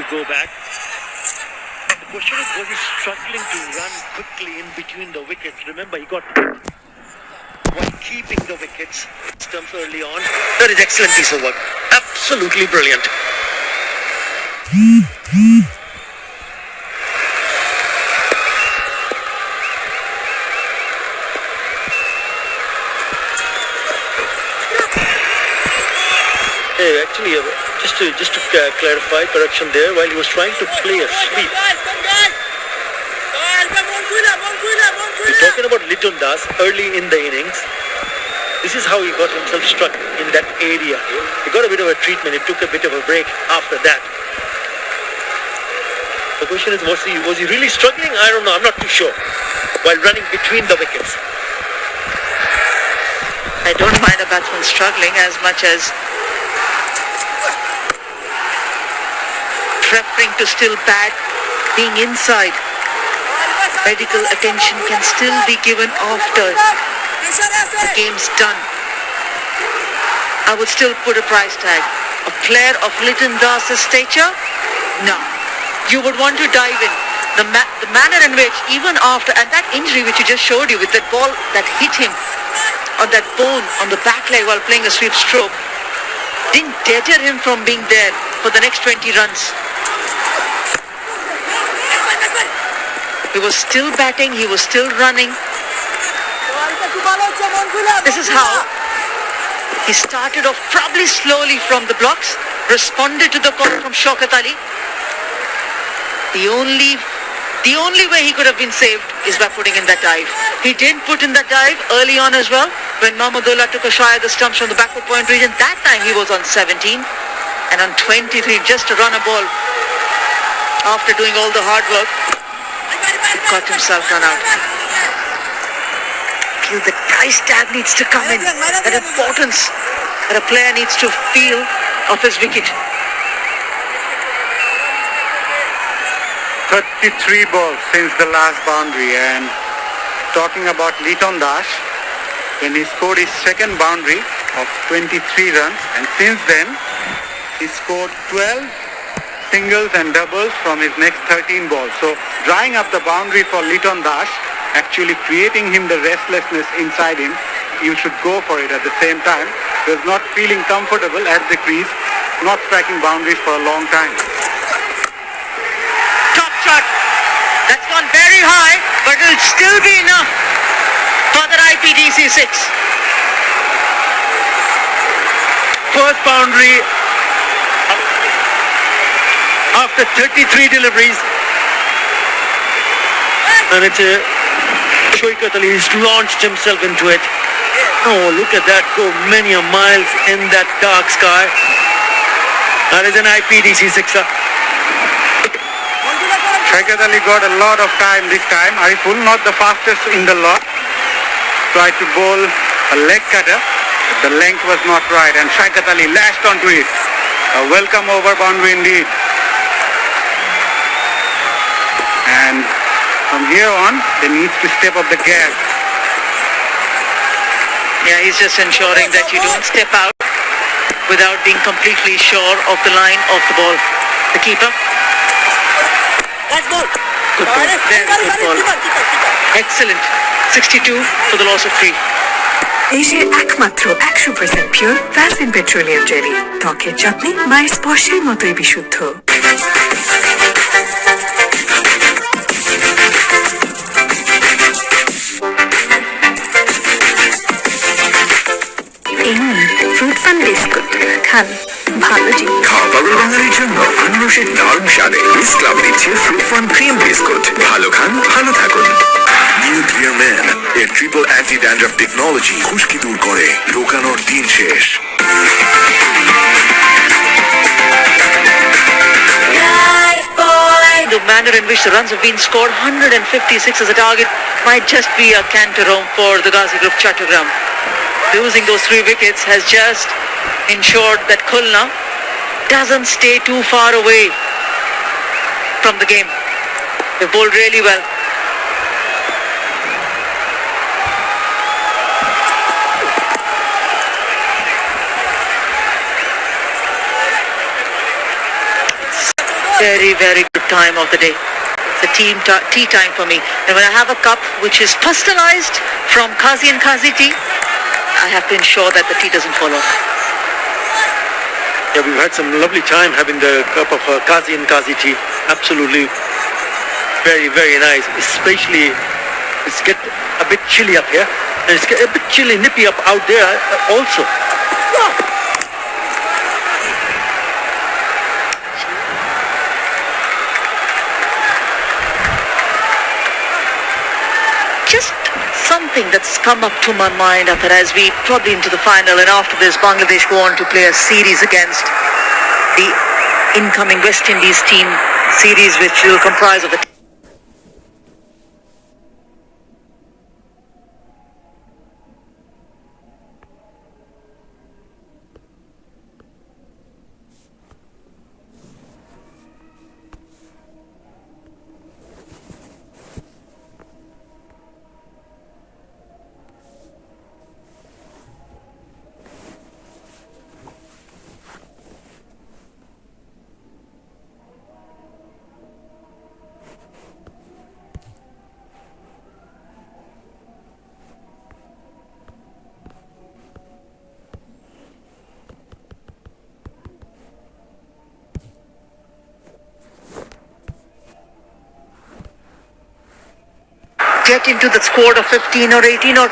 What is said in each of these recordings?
go back. The question is, was he struggling to run quickly in between the wickets? Remember, he got hit while keeping the wickets stumps early on. That is excellent piece of work. Absolutely brilliant. Actually, just to clarify, correction there, while he was trying to play a sweep. We're talking about Liton Das early in the innings. This is how he got himself struck in that area. He got a bit of a treatment. He took a bit of a break after that. The question is, was he really struggling? I don't know. I'm not too sure. While running between the wickets. I don't find a batsman struggling as much as preferring to still bat, being inside. Medical attention can still be given after the game's done. I would still put a price tag. A player of Liton Das's stature? No. You would want to dive in. The manner in which, even after, and that injury which you just showed you with that ball that hit him on that bone on the back leg while playing a sweep stroke, didn't deter him from being there for the next 20 runs. He was still batting, he was still running. This is how he started off, probably slowly from the blocks, responded to the call from Shaukat Ali. The only way he could have been saved is by putting in that dive. He didn't put in that dive early on as well. When Mahmudullah took a shot at the stumps from the backward point region, that time he was on 17. And on 23, just to run a ball after doing all the hard work, he got himself run out. The price tag needs to come in. That importance that a player needs to feel of his wicket. 33 balls since the last boundary, and talking about Liton Das, when he scored his second boundary of 23 runs, and since then he scored 12 singles and doubles from his next 13 balls. So drawing up the boundary for Liton Das, actually creating him the restlessness inside him. You should go for it at the same time. He was not feeling comfortable at the crease, not striking boundaries for a long time. Top shot. That's gone very high, but it'll still be enough for the IPDC 6. First boundary after 33 deliveries, and it's Shaukat Ali has launched himself into it. Oh, look at that go, many a miles in that dark sky. That is an IPDC sixer. Shaukat Ali got a lot of time this time. Ariful, not the fastest in the lot, tried to bowl a leg cutter, but the length was not right, and Shaukat Ali lashed onto it. A welcome over boundary indeed. And from here on, they need to step up the gas. Yeah, he's just ensuring that you don't step out without being completely sure of the line of the ball. The keeper. That's ball. Good ball. Very good ball. Excellent. 62 for the loss of 3. দেশের একমাত্র 100% pure Vaseline petroleum jelly, ত্বকের যত্নে মায়ের স্পর্শের মতোই বিশুদ্ধ। Fruit fun biscuit খান, ভালো জিনিস। খাবারের বাঙালির জন্য আনারসের দারুণ স্বাদে মিস ক্লাব দিচ্ছে ফ্রুট ফান ক্রিম বিস্কুট। ভালো খান, ভালো থাকুন। নিউ ক্লিয়ার ম্যান এর ট্রিপল অ্যান্টি ড্যান্ড্রাফ টেকনোলজি খুশকি দূর করে, রোকানোর দিন শেষ। The manner in which the runs have been scored, 156 as a target, might just be a canter-home for the Ghazi Group Chattogram. Losing those 3 wickets has just ensured that Khulna doesn't stay too far away from the game. They bowled really well. Very, very good time of the day. It's a tea time for me. And when I have a cup which is personalized from Kazi and Kazi tea, I have to ensure that the tea doesn't fall off. Yeah, we've had some lovely time having the cup of Kazi and Kazi tea. Absolutely very, very nice. Especially, it's get a bit chilly up here. And it's get a bit chilly, nippy up out there also. Just something that's come up to my mind after, as we probably into the final, and after this Bangladesh go on to play a series against the incoming West Indies team, series which will comprise of the get into the score of 15 or 18, or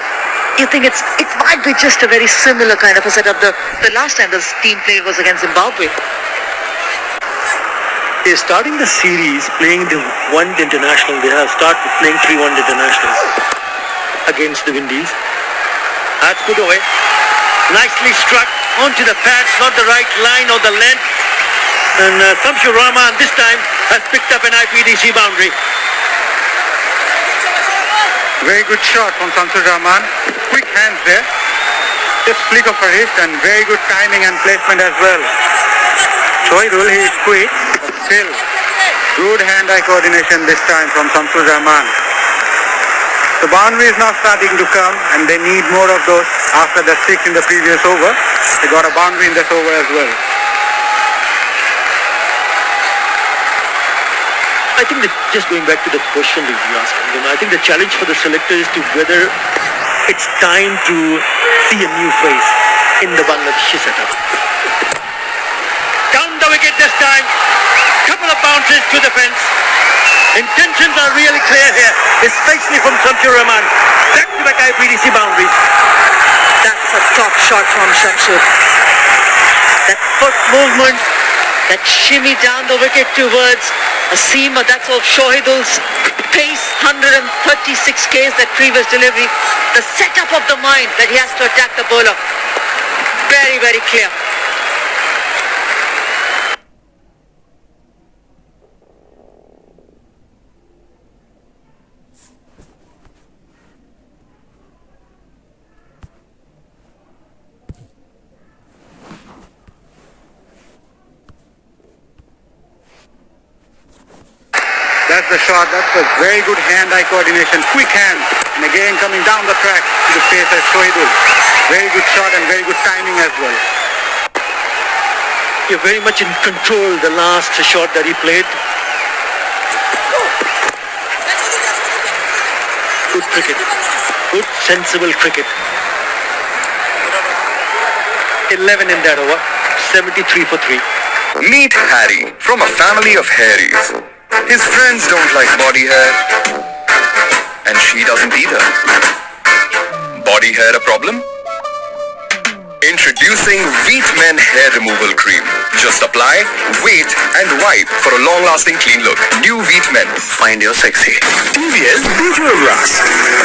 you think it might be just a very similar kind of a setup. The last time this team played was against Zimbabwe. They're starting the series playing the one-day international. They have started playing 3 one-day internationals against the Windies. That's put away. Nicely struck onto the pads, not the right line or the length. And Samshur Rahman this time has picked up an IPDC boundary. Very good shot from Samshur Rahman. Quick hands there. Just flick of a wrist and very good timing and placement as well. Shoaibul, he is quick, but still good hand-eye coordination this time from Samshur Rahman. The boundary is now starting to come and they need more of those after the 6 in the previous over. They got a boundary in this over as well. I think that just going back to the question that you asked, I think the challenge for the selector is to whether it's time to see a new face in the Bangladeshi setup. Down the wicket this time. Couple of bounces to the fence. Intentions are really clear here, especially from Samshur Rahman. Back-to-back IPDC boundaries. That's a top shot from Shamsur. That foot movement, that shimmy down the wicket towards a seamer, that's all Shoaibul's pace, 136 Ks, that previous delivery. The setup of the mind that he has to attack the bowler. Very, very clear. That's the shot. That's a very good hand-eye coordination. Quick hands. And again coming down the track to the pace as Shoaibul. Very good shot and very good timing as well. You're very much in control the last shot that he played. Good cricket. Good sensible cricket. 11 in that over. 73 for 3. Meet Harry from a family of Harrys. His friends don't like body hair, and she doesn't either. Body hair a problem? Introducing Wheat Men Hair Removal Cream. Just apply, wait, and wipe for a long-lasting clean look. New Wheat Men. Find your sexy. TVS Bijoy Glass.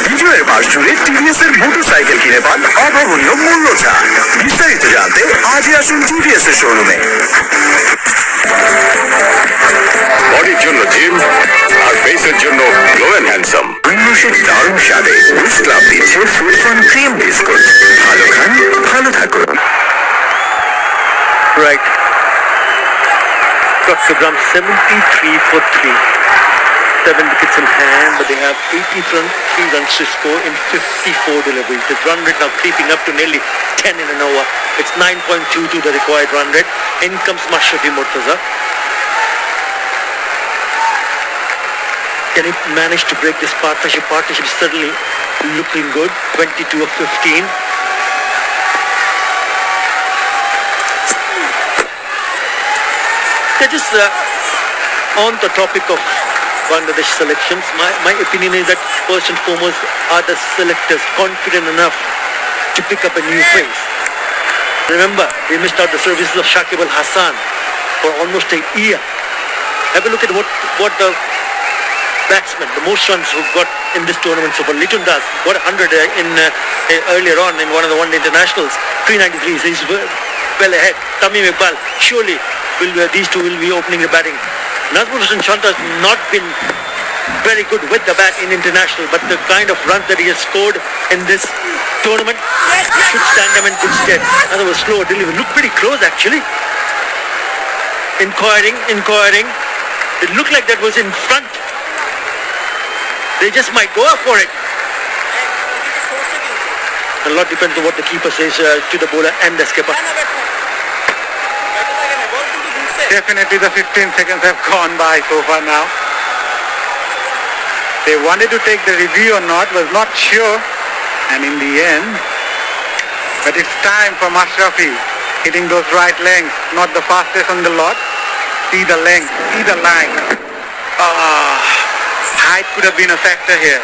বিজয়ের মাস জুড়ে TVS এর motorcycle কিনে পান অভাবনীয় মূল্য ছাড়। বিস্তারিত জানতে আজই আসুন TVS এর শোরুমে। বডির জন্য জিম আর ফেসের জন্য গ্লো এন্ড হ্যান্ডসাম। মানুষের দারুণ স্বাদে উইস ক্লাব দিচ্ছে ফুলফন ক্রিম বিস্কুট। ভালো খান, ভালো থাকুন। Right. Got the drum 73 for 3. 7 wickets in hand, but they have 83 runs to score in 54 deliveries. The run rate now creeping up to nearly 10 in an over. It's 9.22 the required run rate. In comes Mashrafi Murtaza. Can he manage to break this partnership? Partnership is certainly looking good. 22 of 15. Just on the topic of Bangladesh selections, my opinion is that first and foremost are the selectors confident enough to pick up a new face. Remember, they missed out the services of Shakib Al Hassan for almost a year. Have a look at what the batsmen, the most runs who got in this tournament so far. Litton Das got 100 earlier on in one of the one-day internationals. 393, so he's well ahead. Tamim Iqbal, surely these two will be opening the batting. Nazmul Hossain Shanta has not been very good with the bat in international, but the kind of runs that he has scored in this tournament should stand them in good stead. That was slow delivery. Looked pretty close actually. Inquiring. It looked like that was in front. They just might go up for it. A lot depends on what the keeper says to the bowler and the skipper. Definitely the 15 seconds have gone by so far now. They wanted to take the review or not, was not sure. And in the end, but it's time for Mashrafi hitting those right lengths, not the fastest on the lot. See the length, see the line. Height could have been a factor here.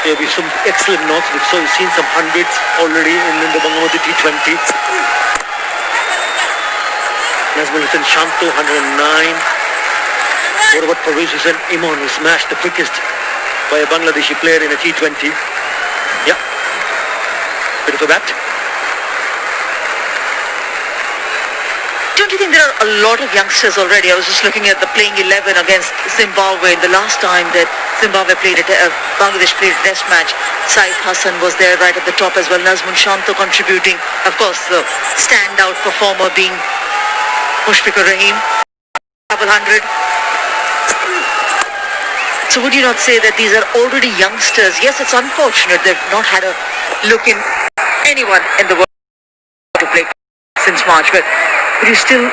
There will be some excellent knocks. We've seen some hundreds already in the Bangobondhu t20. Nazmul Hossain Shanto, 109. What about Parvez Hussain Imon, who smashed the quickest by a Bangladeshi player in a T20? Yeah. Bit of a bat. Don't you think there are a lot of youngsters already? I was just looking at the playing 11 against Zimbabwe. The last time that Zimbabwe played Bangladesh played a test match, Saif Hassan was there right at the top as well. Nazmul Shanto contributing. Of course, the standout performer being Mushfiqur Rahim. Double 100. So would you not say that these are already youngsters? Yes, it's unfortunate they've not had a look in anyone in the world to play since March, but would you still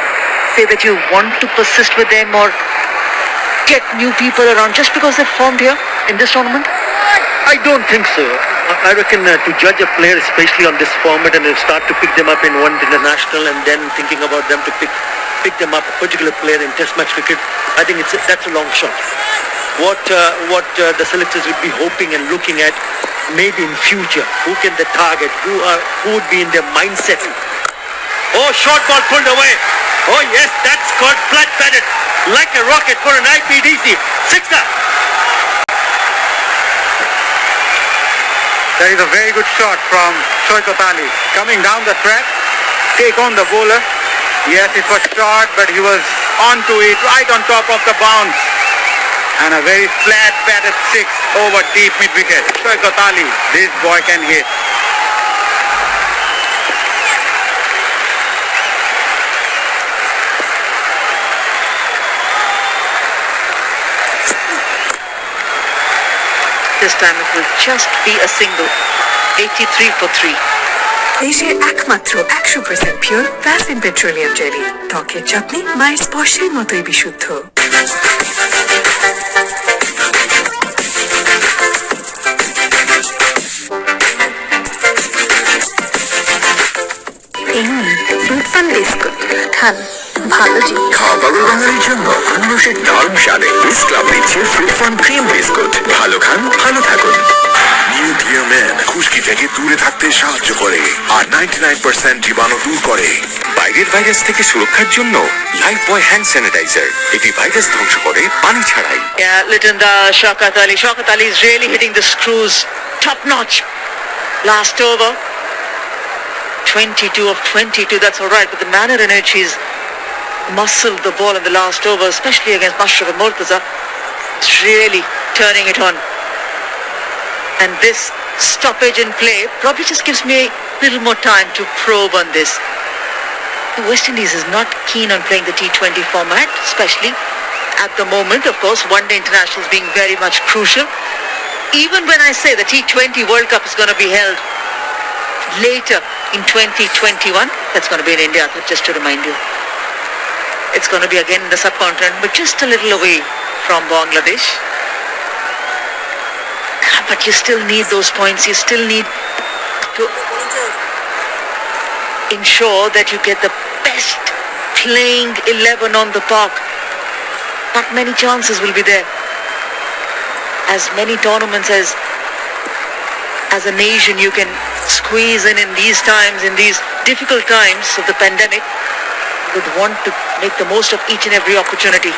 say that you want to persist with them or get new people around just because they're formed here in this tournament? I don't think so. I reckon to judge a player, especially on this format, and start to pick them up in one international and then thinking about them to pick them up, a particular player in test match cricket, I think that's a long shot. What the selectors would be hoping and looking at maybe in future, who can they target, who would be in their mindset. Oh, short ball pulled away. Oh yes, that's got flat-batted like a rocket for an IPDC. Sixer. That is a very good shot from Shoaib Ali. Coming down the track, take on the bowler. Yes, it was short, but he was onto it, right on top of the bounce. And a very flat batted six over deep mid-wicket. Shoaib Ali, this boy can hit. This time it will just be a single. 83 for 3. দেশের একমাত্র 100% pure Vaseline petroleum jelly ত্বকের যত্নে মায়ের স্পর্শের মতোই বিশুদ্ধ। তুফান biscuit খান ভালো জিনিস। খাবারের বাঙালির জন্য আনারসের দারুণ স্বাদে মিস ক্লাব দিচ্ছে তুফান ক্রিম বিস্কুট। ভালো খান, ভালো থাকুন। নিউক্লিয়ার ম্যান খুশকি থেকে দূরে থাকতে সাহায্য করে আর 99% জীবাণু দূর করে। বাইরের ভাইরাস থেকে সুরক্ষার জন্য লাইফ বয় হ্যান্ড স্যানিটাইজার, এটি ভাইরাস ধ্বংস করে পানি ছাড়াই। Yeah, Litton Das, Shaukat Ali. Shaukat Ali is really hitting the screws top notch. Last over. 22 of 22, that's alright, but the manner in which he's muscled the ball in the last over, especially against Mashraf and Murtaza, it's really turning it on. And this stoppage in play probably just gives me a little more time to probe on this. The West Indies is not keen on playing the T20 format, especially at the moment. Of course, one-day internationals being very much crucial. Even when I say the T20 World Cup is going to be held later in 2021. That's going to be in India, just to remind you. It's going to be again in the subcontinent, but just a little away from Bangladesh. But you still need those points. You still need to ensure that you get the best playing 11 on the park. Not many chances will be there. As many tournaments as a nation you can squeeze in these times, in these difficult times of the pandemic, would want to make the most of each and every opportunity.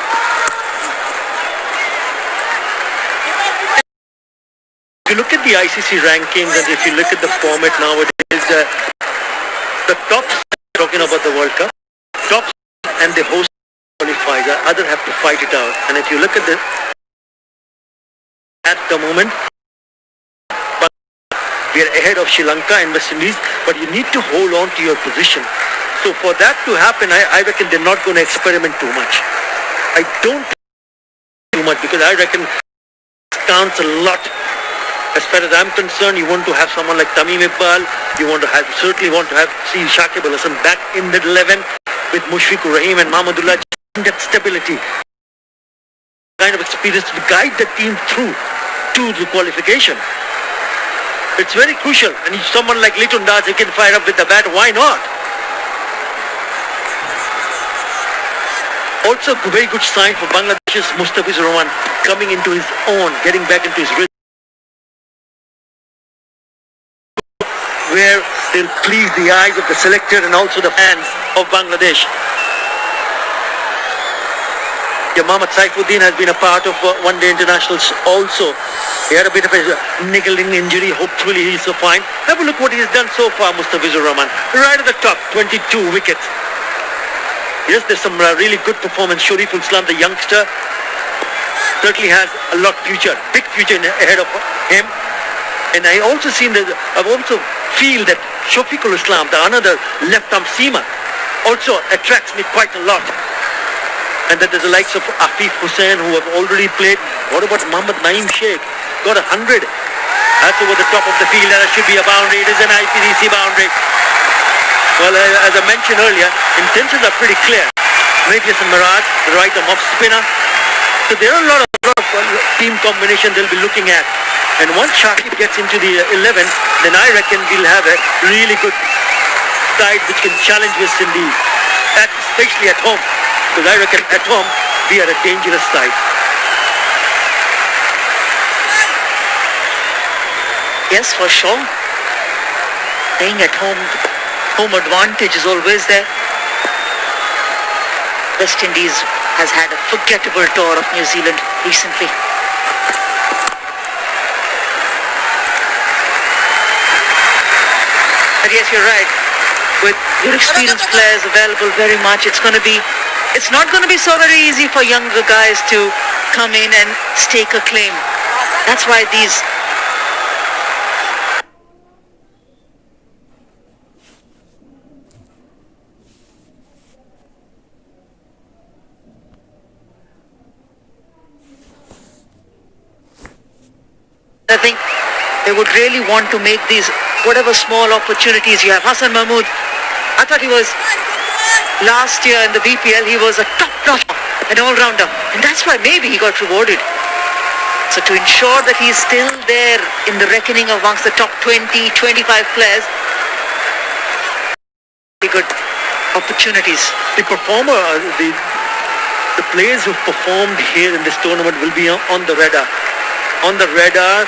If you look at the ICC rankings and if you look at the format nowadays, the top, talking about the World Cup, top and the host qualifiers, the other have to fight it out. And if you look at the moment, we are ahead of Sri Lanka and West Indies, but you need to hold on to your position. So for that to happen, I reckon they're not going to experiment too much. I don't too much because I reckon it counts a lot. As far as I'm concerned, you want to have someone like Tamim Iqbal, you want to have, certainly want to have see Shakib Al Hasan back in the 11 with Mushfiqur Rahim and Mahmudullah, that stability, kind of experience to guide the team through to the qualification. It's very crucial. And if someone like Litton Das, he can fire up with the bat, why not? Also a very good sign for Bangladesh's Mustafizur Rahman coming into his own, getting back into his rhythm, where they'll please the eyes of the selector and also the fans of Bangladesh. Mohammad Saifuddin has been a part of one-day internationals also. He had a bit of a niggling injury. Hopefully he's fine. Have a look what he's done so far, Mustafizur Rahman. Right at the top, 22 wickets. Yes, there's some really good performance. Shariful Islam, the youngster, certainly has a lot future, big future ahead of him. And I also feel that Shafiqul Islam, the another left-arm seamer, also attracts me quite a lot. And that there's the likes of Afif Hussain who have already played. What about Mohammad Naeem Sheikh? Got 100. That's over the top of the field. That should be a boundary. It is an IPCC boundary. Well, as I mentioned earlier, intentions are pretty clear. Radius and Miraj, the right arm off spinner. So there are a lot of team combination they'll be looking at. And once Shakib gets into the 11, then I reckon we'll have a really good side which can challenge West Indies, especially at home. Because I reckon at home, we are a dangerous side. Yes, for sure. Playing at home, home advantage is always there. West Indies has had a forgettable tour of New Zealand recently. But yes, you're right. With your experienced players available very much, it's not going to be so very easy for younger guys to come in and stake a claim. That's why these I think they would really want to make these whatever small opportunities you have. Hassan Mahmood, I thought he was last year in the BPL, he was a top-notch, an all-rounder. And that's why maybe he got rewarded. So to ensure that he's still there in the reckoning amongst the top 20, 25 players, be good opportunities. The players who've performed here in this tournament will be on the radar. On the radar,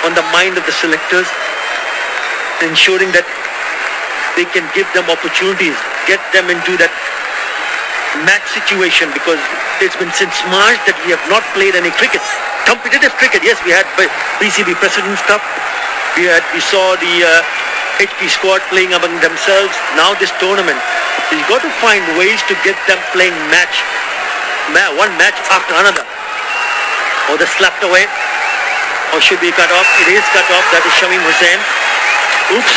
on the mind of the selectors, ensuring that they can give them opportunities, get them into that match situation, because it's been since March that we have not played any cricket. Competitive cricket, yes, we had PCB President's Cup, we saw the HP squad playing among themselves, now this tournament. So you've got to find ways to get them playing one match after another. Or they're slapped away, or should be cut off. It is cut off, that is Shamim Hussain. Oops.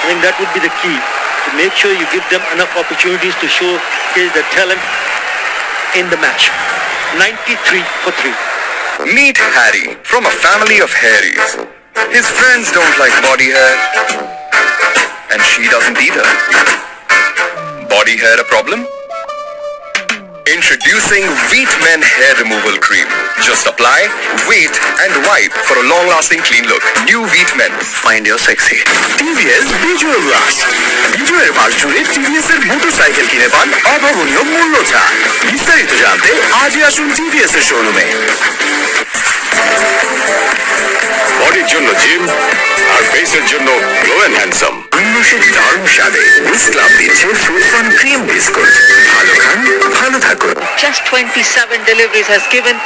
I think that would be the key, to make sure you give them enough opportunities to showcase their talent in the match. 93 for 3. Meet Harry from a family of Harrys. His friends don't like body hair, and she doesn't either. Body hair a problem? Introducing Wheat Men Hair Removal Cream. Just apply, wait, and wipe for a long-lasting clean look. New Wheat Men. Find your sexy. TVS Vijay Ullas বিজয়ের মাস জুড়ে TVS এর motorcycle কিনে পান অভাবনীয় মূল্য ছাড়। বিস্তারিত জানতে আজই আসুন টিভিএস এর শোরুমে। বডির জন্য জিম আর ফেসের জন্য গ্লো এন্ড হ্যান্ডসাম। আনন্দের দারুণ স্বাদে উইস ক্লাব দিচ্ছে ফ্রুট ফান ক্রিম বিস্কুট। ভালো খান, ভালো থাকুন। Just 27 deliveries has given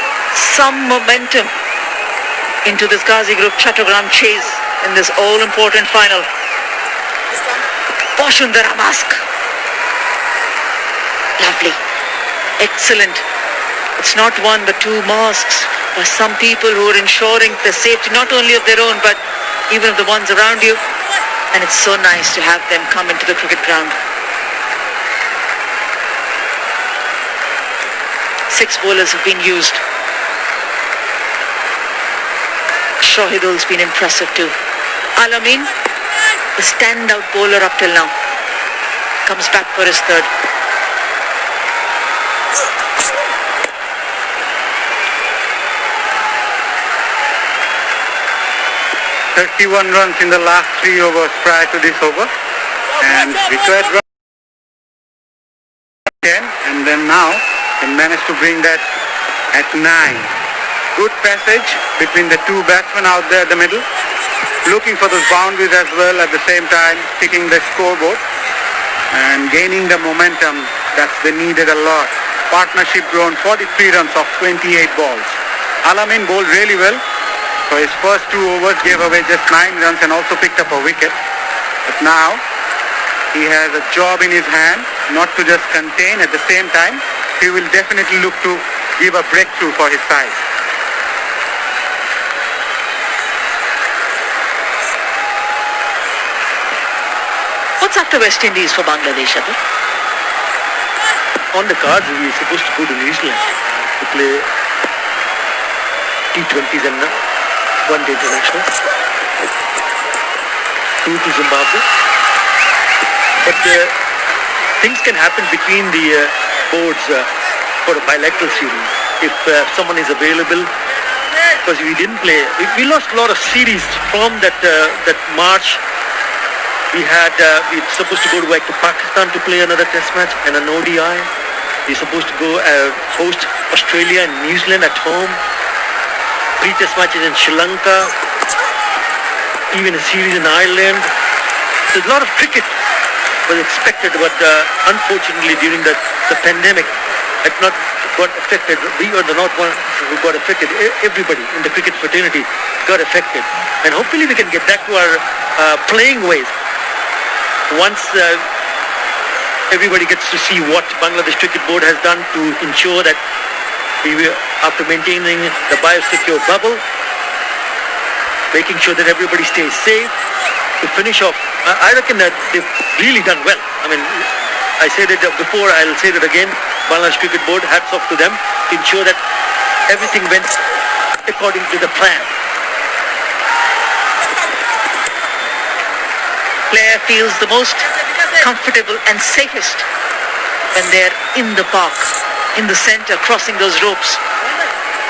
some momentum into this Ghazi Group Chattogram chase in this all-important final. Boshundara mask. Lovely. Excellent. It's not one but two masks by some people who are ensuring the safety not only of their own but even of the ones around you. And it's so nice to have them come into the cricket ground. 6 bowlers have been used. Shahidul's been impressive too. Alamin, the standout bowler up till now, comes back for his third. "31 runs in the last 3 overs prior to this over, and required run 10, and then now he managed to bring that at 9. Good passage between the two batsmen out there in the middle, looking for those boundaries as well, at the same time picking the scoreboard and gaining the momentum that's been needed a lot. Partnership grown 43 runs off 28 balls. Alamin bowled really well. So his first 2 overs gave away just 9 runs and also picked up a wicket. But now he has a job in his hand, not to just contain. At the same time, he will definitely look to give a breakthrough for his side. What's after West Indies for Bangladesh, Atul? On the cards, we are supposed to go to New Zealand to play T20s and one-day international. 2 to Zimbabwe. But things can happen between the boards for a bilateral series. If someone is available, because we didn't play, we lost a lot of series from that March. We were supposed to go to Pakistan to play another test match and an ODI. We're supposed to go host Australia and New Zealand at home. Pre-test matches in Sri Lanka. Even a series in Ireland. There's a lot of cricket was expected, but unfortunately during the pandemic, it not got affected. We are the not one who got affected. Everybody in the cricket fraternity got affected. And hopefully we can get back to our playing ways. Once everybody gets to see what Bangladesh Cricket Board has done to ensure that we will, after maintaining the biosecure bubble, making sure that everybody stays safe, to finish off, I reckon that they've really done well. I mean, I said it before, I'll say it again, Bangladesh Cricket Board, hats off to them, to ensure that everything went according to the plan. Player feels the most comfortable and safest when they're in the park, in the center, crossing those ropes.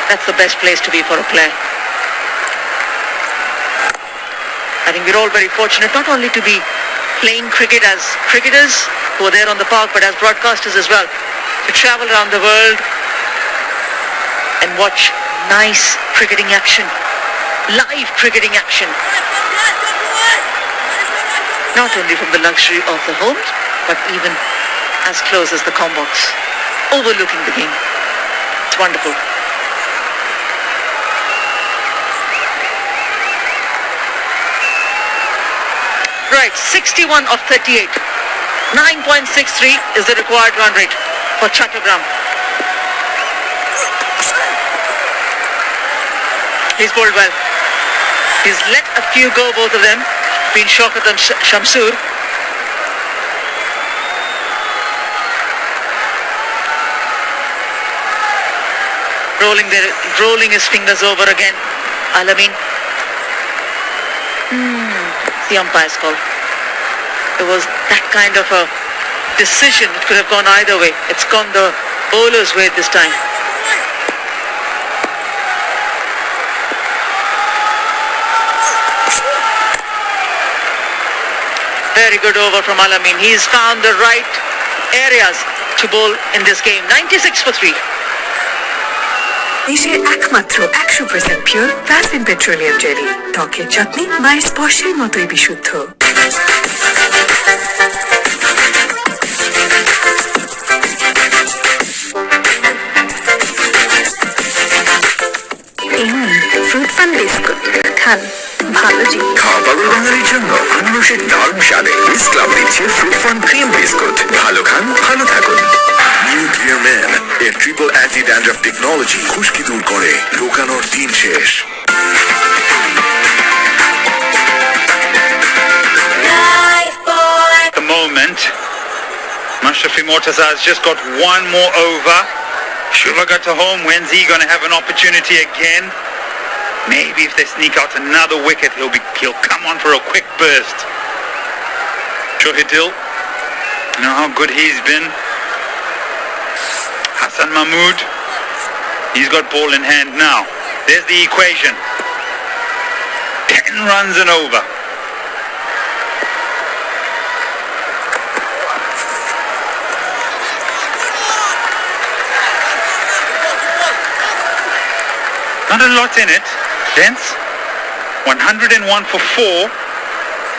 That's the best place to be for a player. I think we're all very fortunate not only to be playing cricket as cricketers who are there on the park, but as broadcasters as well, to travel around the world and watch nice cricketing action, live cricketing action. Not only from the luxury of the homes, but even as close as the Combox, overlooking the game. It's wonderful. Right, 61 of 38. 9.63 is the required run rate for Chattogram. He's bowled well. He's let a few go, both of them. Been Shaukat and Shamsur. Rolling his fingers over again. Alamin. the umpire's call. It was that kind of a decision. It could have gone either way. It's gone the bowler's way this time. Very good over from Alamin. He's found the right areas to bowl in this game. 96 for 3. দেশের একমাত্র 100% pure Vaseline petroleum jelly, ত্বকের যত্নে মায়ের স্পর্শের মতোই বিশুদ্ধ। Fruit fun biscuit খান, ভালো জিনিস। খাবার বাঙালির জন্য আনারসের দারুণ স্বাদে মিস ক্লাব দিচ্ছে ফ্রুট ফান ক্রিম বিস্কুট। ভালো খান, ভালো থাকুন। নিউ ক্লিয়ার ম্যান এর ট্রিপল অ্যান্টি ড্যান্ড্রাফ টেকনোলজি খুশকি দূর করে, ঢোকানোর দিন শেষ। The moment, Mashrafi Mortaza has just got one more over. Shuvaga to home. When's he going to have an opportunity again? Maybe if they sneak out another wicket, he'll come on for a quick burst. Shohidil, you know how good he's been. Hassan Mahmood, he's got ball in hand now. There's the equation. 10 runs and over. Not a lot in it, gents. 101 for 4.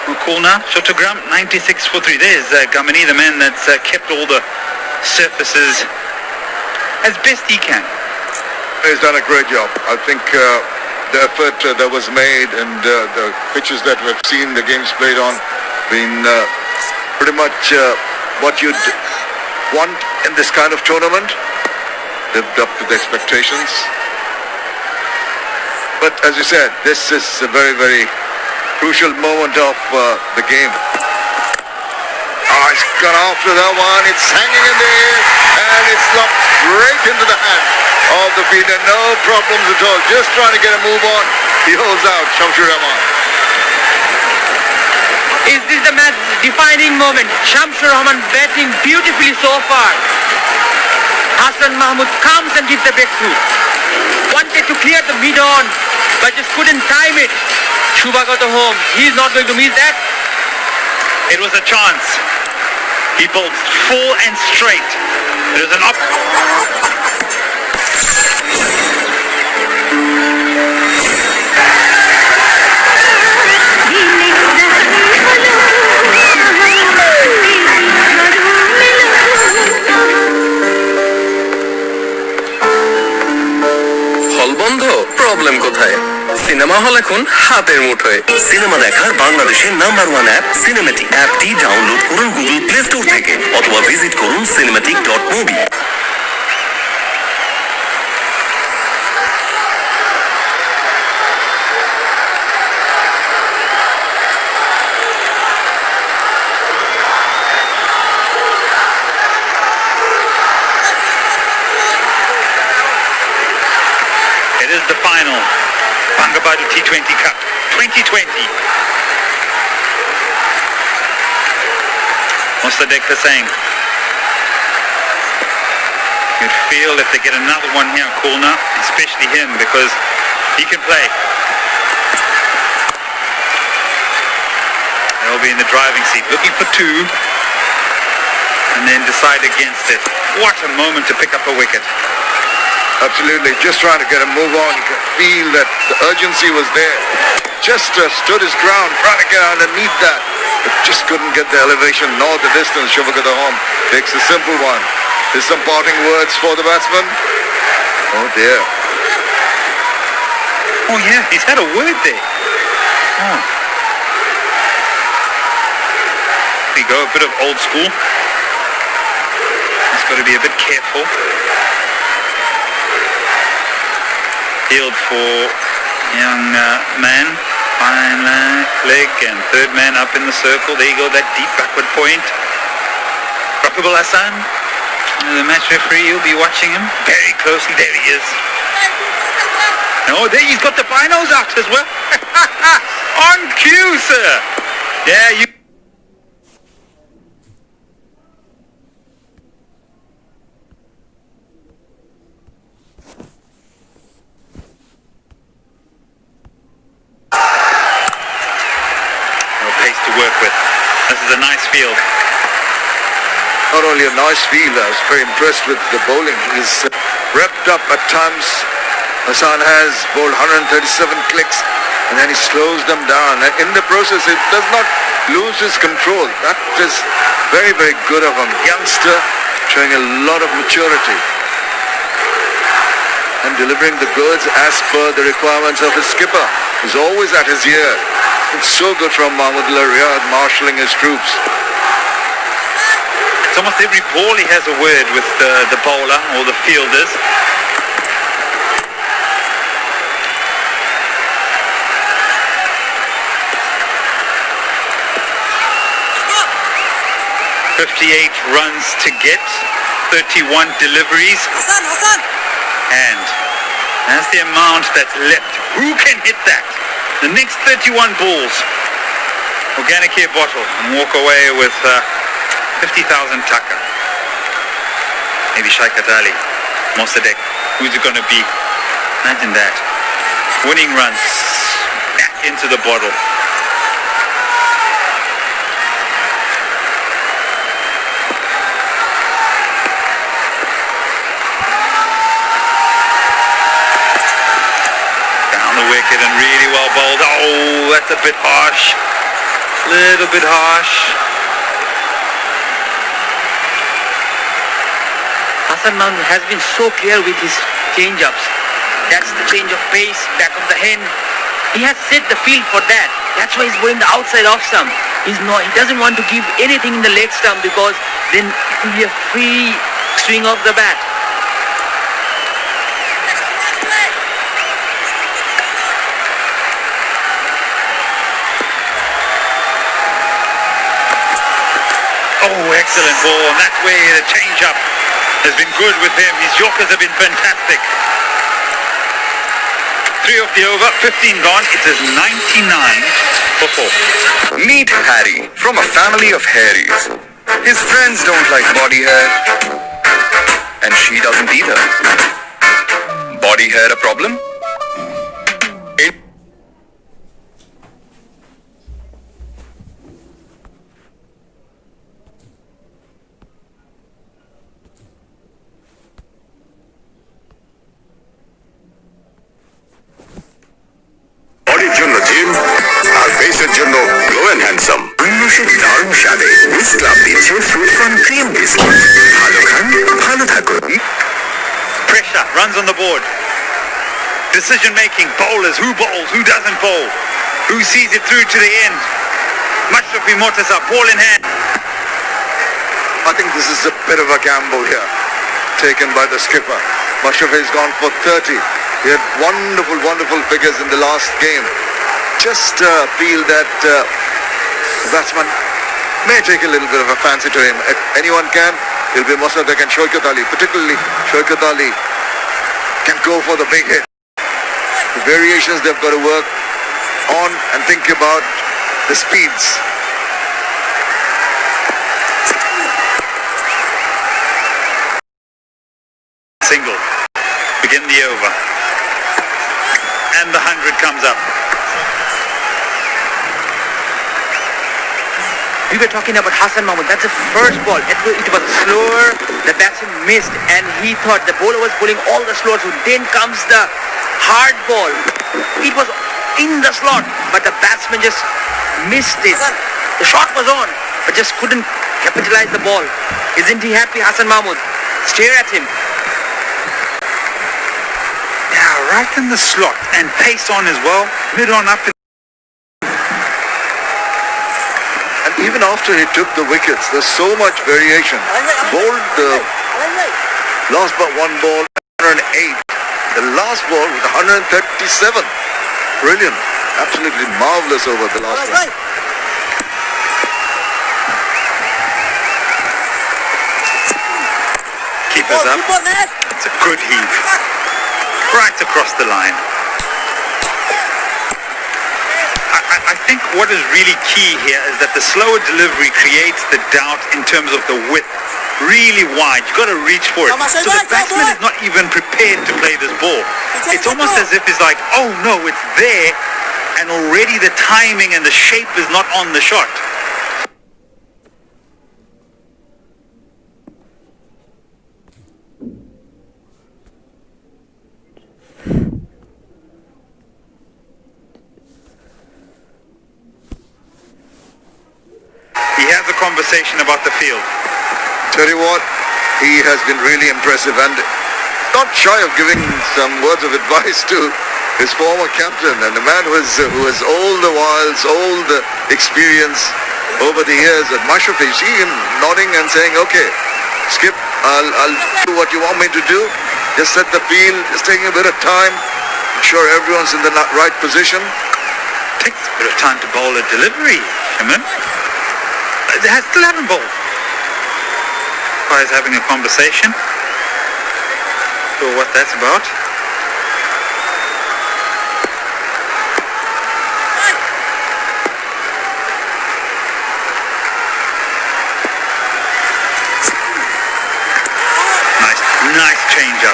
Mukulna, Shotogram, 96 for 3. There's Gamani, the man that's kept all the surfaces as best he can. He's done a great job. I think the effort that was made and the pitches that we've seen the games played on been pretty much what you'd want in this kind of tournament. Lived up to the expectations. But as you said, this is a very, very crucial moment of the game. He's gone after that one. It's hanging in the air and it's locked straight into the hand of the fielder. No problems at all. Just trying to get a move on. He holds out. Shamsur Rahman. Is this the match defining moment? Shamsur Rahman batting beautifully so far. Hassan Mahmood comes and gives the breakthrough. Wanted to clear the mid-on, but just couldn't time it. Shubha got the home. He's not going to miss that. It was a chance. He bowled full and straight. There's an up. হল বন্ধ, problem কোথায়? Cinema hall এখন হাতের মুঠোয়। Cinema দেখার বাংলাদেশের number 1 app cinematic. অ্যাপটি download করুন গুগল প্লে স্টোর থেকে অথবা ভিজিট করুন cinematic.movie। It is the final Bangobondhu T20 Cup 2020. Mustadek Hussain. You'd feel if they get another one here, Kulna, especially him, because he can play. They'll be in the driving seat, looking for 2, and then decide against it. What a moment to pick up a wicket. Absolutely. Just trying to get a move on. You could feel that the urgency was there. Just stood his ground, trying to get underneath that. But just couldn't get the elevation nor the distance. Shubhakar home takes a simple one. There's some parting words for the batsman. Oh dear. Oh yeah, he's had a word there. Oh. We go a bit of old school. He's got to be a bit careful. Field for young man, fine leg, and third man up in the circle. There you go, that deep backward point. Rakibul Hassan, the match referee, you'll be watching him very closely. There he is. Oh, there he's got the binos out as well. On cue, sir. Yeah, you... No pace to work with. This is a nice field. Not only a nice field, I was very impressed with the bowling. He's repped up at times. Hassan has bowled 137 clicks and then he slows them down. And in the process, it does not lose his control. That is very, very good of him. Youngster showing a lot of maturity and delivering the goods as per the requirements of his skipper. He's always at his ear. It's so good from Mahmudullah Riyad marshalling his troops. It's almost every ball he has a word with the bowler or the fielders. .58 runs to get, 31 deliveries, and that's the amount that's left. Who can hit that? The next 31 balls, organic air bottle, and walk away with 50,000 taka. Maybe Shaikat Ali, Mossadegh. Who's it going to be? Imagine that. Winning runs back into the bottle. Wicket and really well bowled. Oh, that's a bit harsh. Little bit harsh. Hassan Mahmud has been so clear with his change-ups. That's the change of pace, back of the hand. He has set the field for that. That's why he's going the outside off stump. He doesn't want to give anything in the leg stump because then it will be a free swing of the bat. Oh, excellent ball. And that way the change-up has been good with him. His Yorkers have been fantastic. 3 off the over, 15 gone. It is 99 for 4. Meet Harry from a family of hairies. His friends don't like body hair, and she doesn't either. Body hair a problem? বডির জন্য gym আর ফেসের জন্য glow and handsome. আনারসের দারুণ স্বাদে উইস club দিচ্ছে fruit fun cream biscuit. ভালো খান, ভালো থাকুন। Pressure, runs on the board. Decision making, bowlers, who bowls, who doesn't bowl, who sees it through to the end. Mashrafi Mortaza, ball in hand. I think this is a bit of a gamble here, taken by the skipper. Mashrafi has gone for 30. He had wonderful, wonderful figures in the last game. Just feel that the batsman may take a little bit of a fancy to him. If anyone can, it'll be Mossadegh and Shaikat Ali. Particularly Shaikat Ali can go for the big hit. The variations they've got to work on and think about the speeds. Single, begin the over. And the 100 comes up. We were talking about Hassan Mahmud. That's the first ball. It was slower. The batsman missed, and he thought the bowler was bowling all the slower. So then comes the hard ball. It was in the slot, but the batsman just missed it. The shot was on, but just couldn't capitalize the ball. Isn't he happy, Hassan Mahmud? Stare at him. Yeah, right in the slot and pace on as well. Mid on up. And even after he took the wickets, there's so much variation. Bowled the last but one ball, 108. The last ball with 137. Brilliant. Absolutely marvelous over the last one. Keepers up. It's a good heave. Right across the line. I think what is really key here is that the slower delivery creates the doubt in terms of the width. Really wide. You've got to reach for it. So the batsman is not even prepared to play this ball. It's almost as if he's like, oh no, it's there, and already the timing and the shape is not on the shot. He has a conversation about the field. Tell you what, he has been really impressive and not shy of giving some words of advice to his former captain and the man who has all the wiles, all the experience over the years at Mashrafi. You see him nodding and saying, okay, Skip, I'll do what you want me to do. Just set the field, just taking a bit of time, ensure everyone's in the right position. Takes a bit of time to bowl a delivery, Shimon. They still haven't bowled. Is having a conversation. Sure what that's about. Nice change up.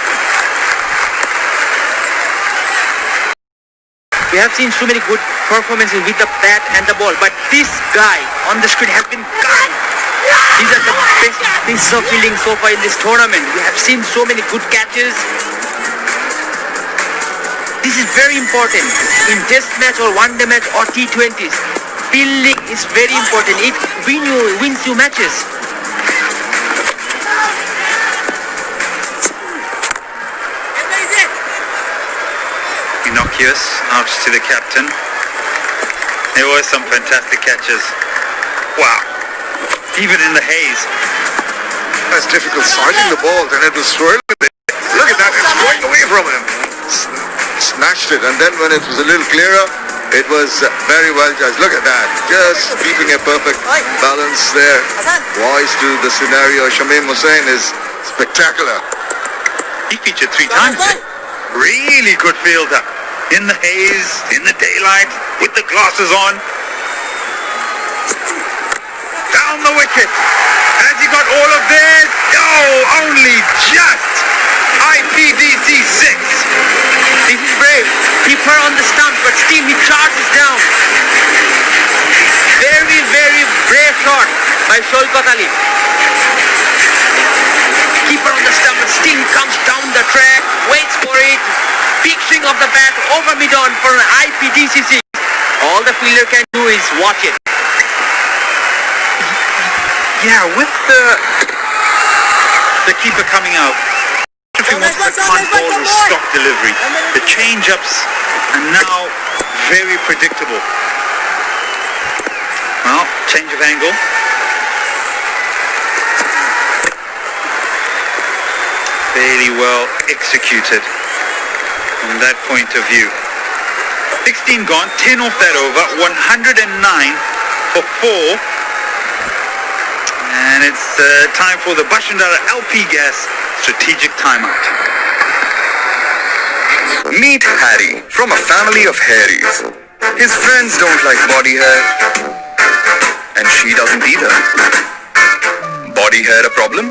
We have seen so many good performances with the bat and the ball, but this guy on the screen has been kind. These are the best pieces of fielding so far in this tournament. We have seen so many good catches. This is very important in test match or one-day match or T20s. Fielding is very important. It wins you matches. Innocuous out to the captain. There were some fantastic catches. Wow. Even in the haze. That's difficult sighting the ball and it was swirling. Look at that, it's going away from him. Snatched it, and then when it was a little clearer, it was very well judged. Look at that, just keeping a perfect balance there. Wise to the scenario. Shamim Hussain is spectacular. He featured 3 times. Really good fielder. In the haze, in the daylight, with the glasses on. Down the wicket. Has he got all of theirs? No, only just. IPDC 6. This is brave. Keeper on the stump, but still he charges down. Very, very brave shot by Shaukat Ali. Keeper on the stump, but still he comes down the track, waits for it. Big swing of the bat over mid-on for an IPDC 6. All the fielder can do is watch it. Yeah, with the keeper coming out, if he wants to can't ball with stock delivery. The change-ups are now very predictable. Well, change of angle. Very well executed from that point of view. 16 gone, 10 off that over, 109 for 4. And it's time for the Bashundara LP Gas strategic timeout. Meet Harry from a family of hairies. His friends don't like body hair, and she doesn't either. Body hair a problem?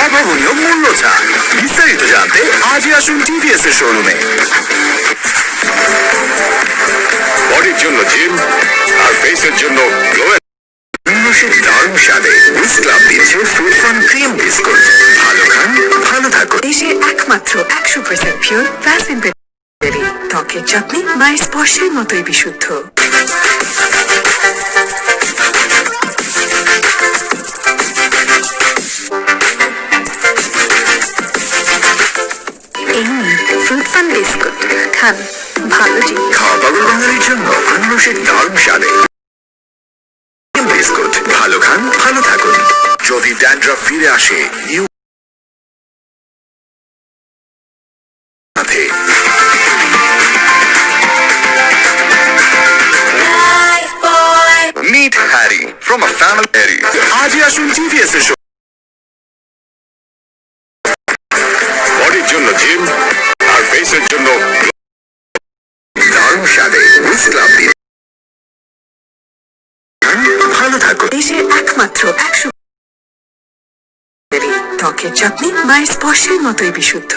অভাবনীয় মূল্য ছাড়। বিস্তারিত জানতে আজই আসুন TVS এর শোরুমে। বডির জন্য জিম আর ফেসের জন্য গ্লো। দারুণ স্বাদে উইস ক্লাব দিচ্ছে ফ্রুট ফান ক্রিম বিস্কুট। ভালো খান, ভালো থাকুন। দেশের একমাত্র 100% পিওর ভ্যাসলিন পেট্রোলিয়াম জেলি। ত্বকের যত্নে মায়ের স্পর্শের মতোই বিশুদ্ধ। ফ্রুট ফান বিস্কুট খান, ভালো জিনিস। খাওয়া পাগল বাঙালির জন্য আনারসের দারুণ স্বাদে বিস্কুট। ভালো খান, ভালো থাকুন। যদি ড্যান্ড্রাফ ফিরে আসে, নিউ from a family. আজই আসুন TVS এর বডির জন্য জিম আর ফেসের জন্য দারুণ স্বাদে উইস ক্লাব দিয়ে ভালো থাকুন। দেশের একমাত্র 100 ত্বকের যত্নে মায়ের স্পর্শের মতোই বিশুদ্ধ।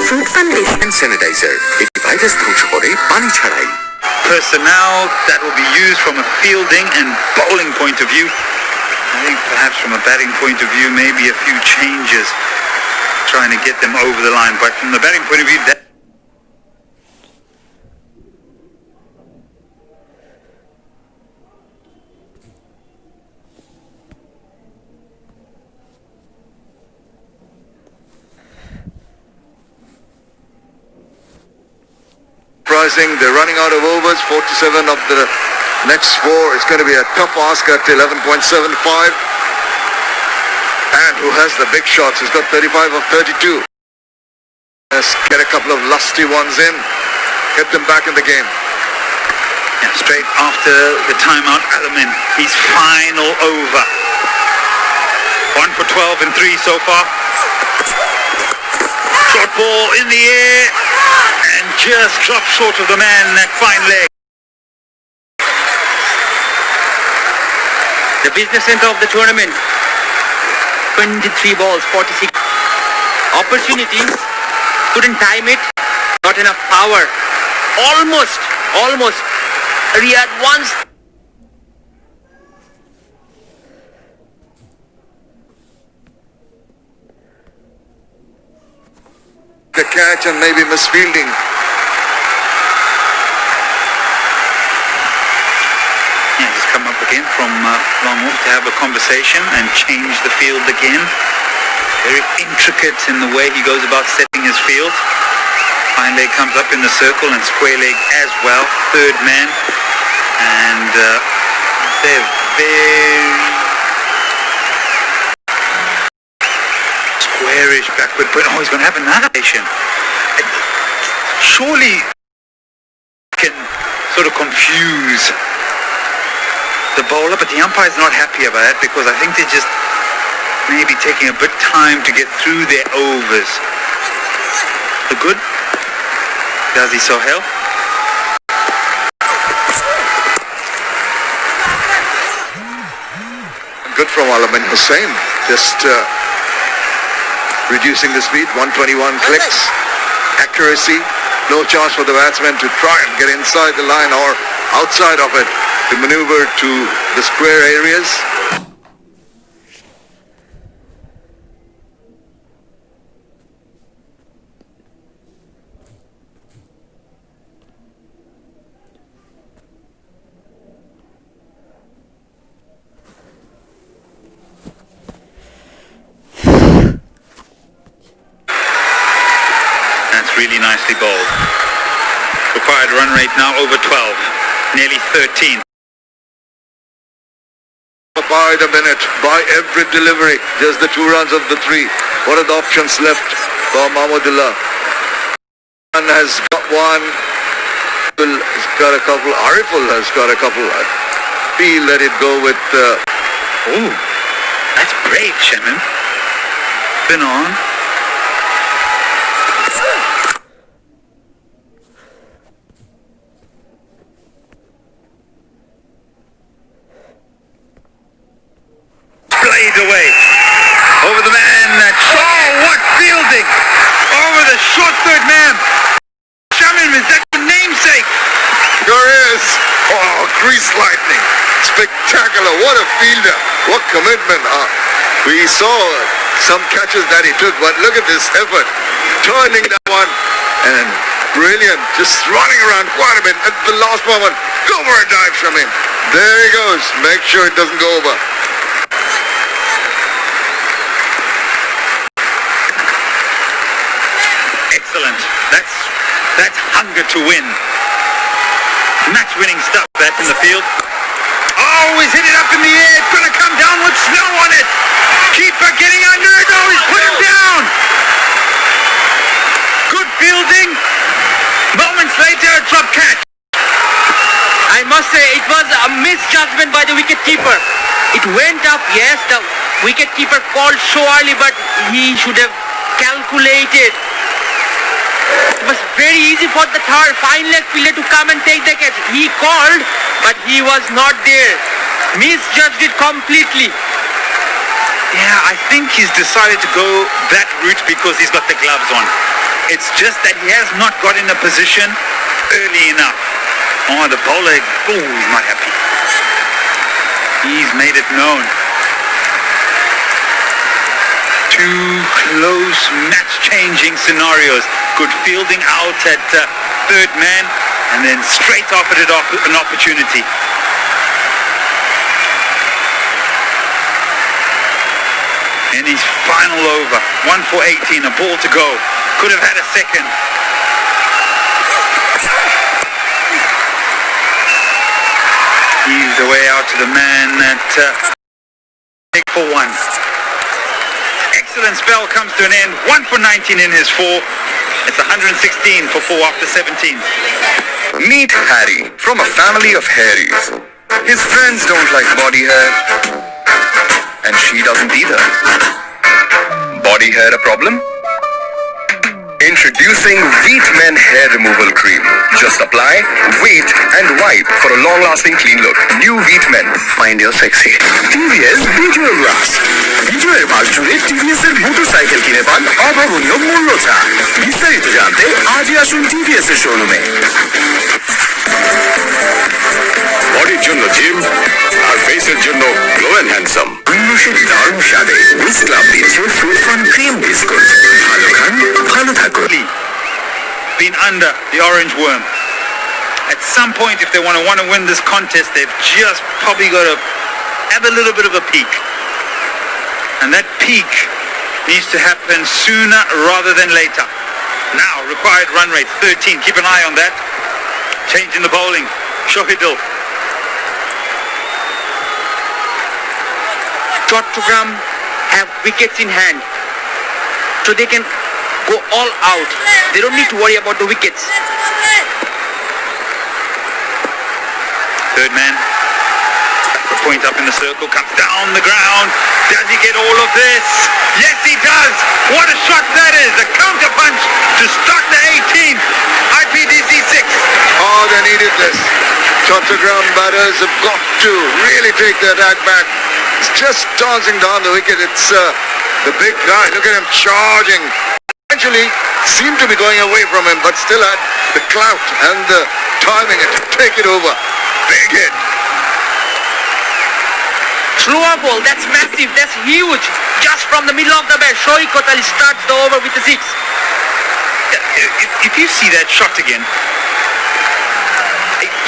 ফ্রুট ফান বিস্কুট স্যানিটাইজার এটি ভাইরাস ধ্বংস করে পানি ছাড়াই। Personnel that will be used from a fielding and bowling point of view. I think perhaps from a batting point of view, maybe a few changes trying to get them over the line. But from the batting point of view, that they're running out of overs, 47 of the next 4. It's going to be a tough ask at 11.75. And who has the big shots? He's got 35 of 32. Let's get a couple of lusty ones in, get them back in the game. yeah, straight after the timeout, Alamin, his final over. 1 for 12 and 3 so far. Short ball in the air and just dropped short of the man, that fine leg. The business center of the tournament. 23 balls, 46 opportunities. Couldn't time it. Not enough power. Almost. Riyad once. The catch and maybe misfielding. Yeah, just come up again from long off to have a conversation and change the field again. Very intricate in the way he goes about setting his field. Fine leg comes up in the circle and square leg as well. Third man. And they're very squarish backward. But oh, he's going to have another nation. Surely can sort of confuse the bowler, but the umpire's not happy about that because I think they're just maybe taking a bit time to get through their overs. The good? Does he Sohail? Good from Alamin Hussain. Just reducing the speed, 121 clicks. Accuracy, no chance for the batsman to try and get inside the line or outside of it to maneuver to the square areas. That's really nicely bowled. Required run rate now over 12, nearly 13. By the minute, by every delivery, just the 2 runs of the 3. What are the options left for Mahmudullah? One has got one, has got a couple, Ariful has got a couple. I feel let it go with... Oh, that's brave, Shaman. Been on. Played away. Over the man. Oh, what fielding. Over the short third man. Shaman, is that your namesake? Sure is. Oh, crease lightning. Spectacular. What a fielder. What commitment. We saw some catches that he took, but look at this effort. Turning that one and brilliant. Just running around quite a bit at the last moment. Go for a dive from him. There he goes. Make sure it doesn't go over. Excellent. That's hunger to win. Match-winning stuff. That's in the field. Oh, Oh, he's hit it up in the air. It's going to come down with snow on it. Keeper getting under it. Oh, he's put him down. Good fielding. Moments later, a drop catch. I must say it was a misjudgment by the wicketkeeper. It went up, yes, the wicketkeeper called so early, but he should have calculated. It was very easy for the fine leg fielder to come and take the catch. He called, but he was not there. Misjudged it completely. Yeah, I think he's decided to go that route because he's got the gloves on. It's just that he has not got in a position early enough. Oh, the bowler, he's not happy. He's made it known. Two close match-changing scenarios. Good fielding out at third man, and then straight offered it an opportunity. In his final over, 1 for 18, a ball to go. Could have had a second. He's the way out to the man at for one. Excellent spell comes to an end. 1 for 19 in his 4. It's 116 for 4 after 17. Meet Harry from a family of hairies. His friends don't like body hair, and she doesn't either. Body hair a problem? Introducing Wheat Men Hair Removal Cream. Just apply, wait, and wipe for a long-lasting clean look. New Wheat Men. Find your sexy. TVS Visual Rush. বিজয়ের মাস জুড়ে TVS এর motorcycle কিনে পান অভাবনীয় মূল্য ছাড়। বিস্তারিত জানতে আজই আসুন টিভিএস এর শোরুমে। বডির জন্য জিম আর ফেসের জন্য গ্লো এন্ড হ্যান্ডসাম। আনরসের দারুণ স্বাদে উইস ক্লাব দিচ্ছে ফ্রুট ফান ক্রিম বিস্কুট। ভালো খান, ভালো থাকুন। Been under the orange worm. At some point, if they want to win this contest, they've just probably got to have a little bit of a peak. And that peak needs to happen sooner rather than later. Now, required run rate, 13. Keep an eye on that. Change in the bowling. Shohidul. Chattogram have wickets in hand, so they can go all out. They don't need to worry about the wickets. Third man. Point up in the circle, comes down the ground. Does he get all of this? Yes, he does. What a shot that is. A counter punch to start the 18th. IPDC 6. Oh, they needed this. Chattogram batters have got to really take their attack back. It's just dancing down the wicket. It's the big guy. Look at him charging. Eventually seemed to be going away from him, but still had the clout and the timing to take it over. Big hit. Slower ball, that's massive, that's huge. Just from the middle of the bat, Shoaib Kotali starts the over with the 6. If you see that shot again,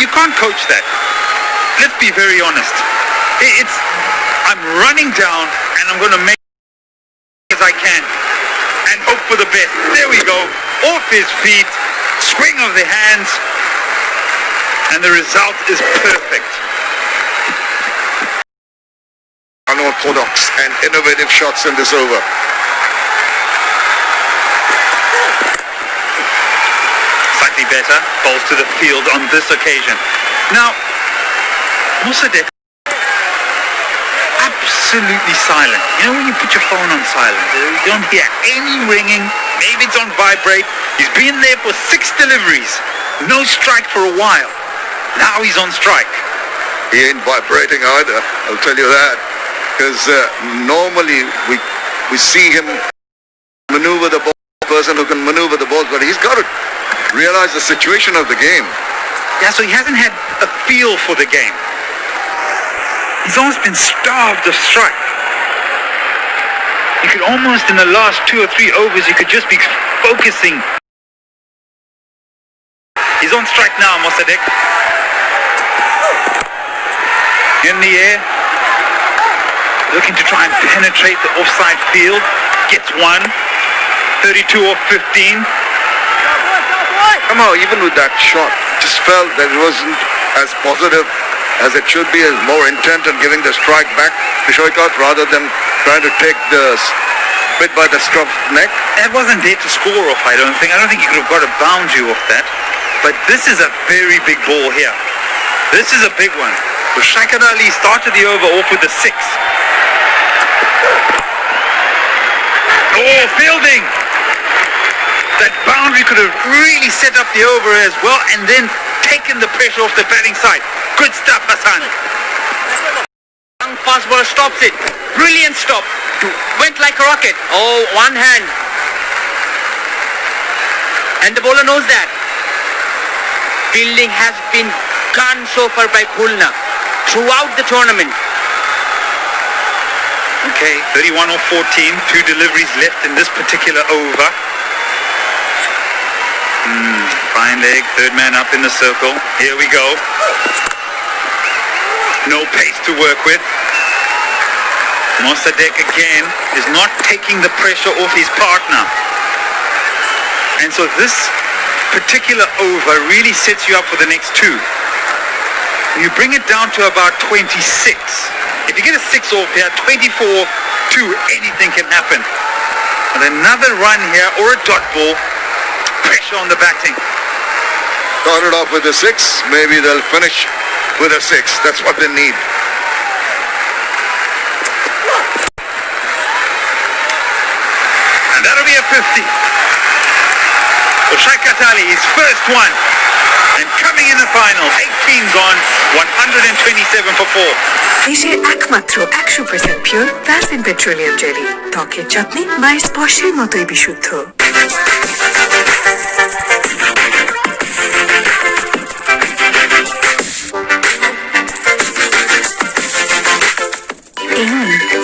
you can't coach that. Let's be very honest. I'm running down and I'm going to make as I can and hope for the best. There we go. Off his feet, swing of the hands, and the result is perfect. Unorthodox and innovative shots in this over. Slightly better, balls to the field on this occasion. Now, Mossadegh, absolutely silent. You know when you put your phone on silent, you don't hear any ringing, maybe it's on vibrate. He's been there for 6 deliveries. No strike for a while. Now he's on strike. He ain't vibrating either, I'll tell you that. Because normally we see him maneuver the ball, person who can maneuver the ball, but he's got to realize the situation of the game. Yeah, so he hasn't had a feel for the game. He's almost been starved of strike. You could almost, in the last 2 or 3 overs, you could just be focusing. He's on strike now, Mossadegh. In the air. Looking to try and penetrate the offside field. Gets one. 32 off 15. Somehow, even with that shot, just felt that it wasn't as positive as it should be, is more intent on giving the strike back to Shoikot rather than trying to take the bit by the scruff neck. That wasn't there to score off, I don't think. I don't think he could have got a boundary off that. But this is a very big ball here. This is a big one. So Shaikat Ali started the over off with a 6. Oh, fielding! That boundary could have really set up the over as well and then taken the pressure off the batting side. Good stuff, Hassan. Young fast bowler stops it. Brilliant stop. Went like a rocket. Oh, one hand. And the bowler knows that. Fielding has been done so far by Khulna throughout the tournament. Okay, 31 or 14. 2 deliveries left in this particular over. Fine leg, third man up in the circle. Here we go. No pace to work with. Mossadegh again is not taking the pressure off his partner. And so this particular over really sets you up for the next 2. You bring it down to about 26. If you get a 6 off here, 24-2, anything can happen. And another run here or a dot ball, pressure on the batting. Started off with a 6, maybe they'll finish with a 6. That's what they need. And that'll be a 50. So Shaikat Ali, his first one. And coming in the final, 18 gone, 127 for 4. দেশের একমাত্র 100% pure Vaseline petroleum jelly ত্বকের যত্নে মায়ের স্পর্শের মতোই বিশুদ্ধ।